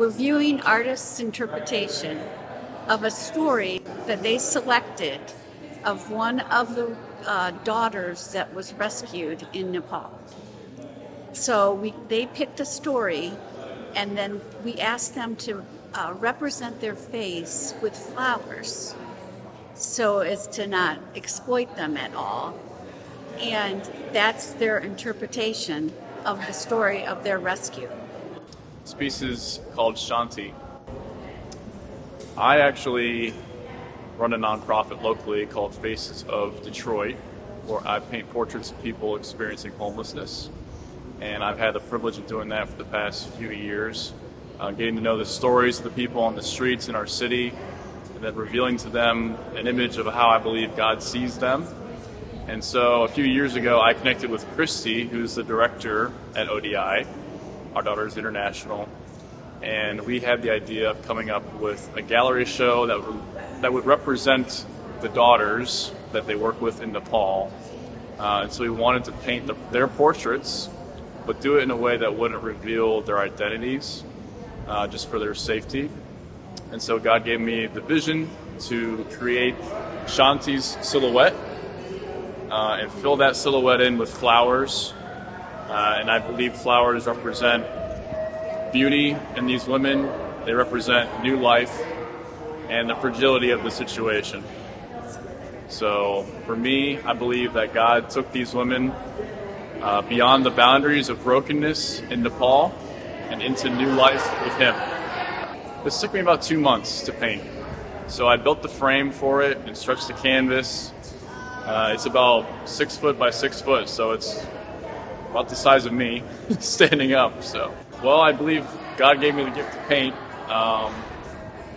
we're viewing artists' interpretation of a story that they selected of one of the daughters that was rescued in Nepal. So they picked a story, and then we asked them to represent their face with flowers so as to not exploit them at all. And that's their interpretation of the story of their rescue. This piece is called Shanti. I actually run a nonprofit locally called Faces of Detroit, where I paint portraits of people experiencing homelessness. And I've had the privilege of doing that for the past few years, getting to know the stories of the people on the streets in our city, and then revealing to them an image of how I believe God sees them. And so a few years ago, I connected with Christy, who's the director at ODI, Our Daughters International, and we had the idea of coming up with a gallery show that would represent the daughters that they work with in Nepal. And so we wanted to paint their portraits, but do it in a way that wouldn't reveal their identities, just for their safety. And so God gave me the vision to create Shanti's silhouette and fill that silhouette in with flowers. And I believe flowers represent beauty in these women. They represent new life and the fragility of the situation. So for me, I believe that God took these women beyond the boundaries of brokenness in Nepal and into new life with Him. This took me about 2 months to paint. So I built the frame for it and stretched the canvas. It's about 6 foot by 6 foot, so it's about the size of me standing up. So, well, I believe God gave me the gift to paint,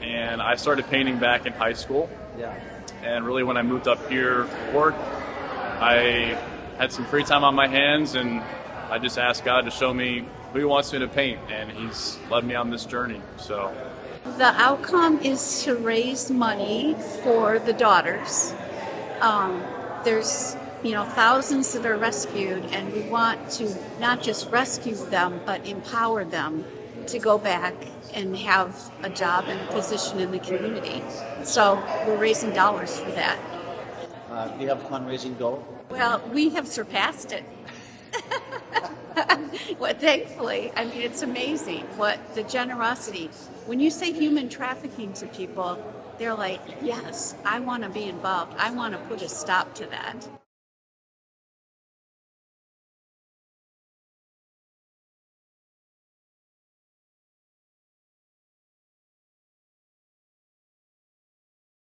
and I started painting back in high school. Yeah. And really, when I moved up here for work, I had some free time on my hands, and I just asked God to show me who He wants me to paint, and He's led me on this journey. So, the outcome is to raise money for the daughters. There's thousands that are rescued, and we want to not just rescue them, but empower them to go back and have a job and a position in the community. So we're raising dollars for that. Do you have a fundraising goal? Well, we have surpassed it. Well, thankfully, I mean, it's amazing what the generosity. When you say human trafficking to people, they're like, yes, I want to be involved. I want to put a stop to that.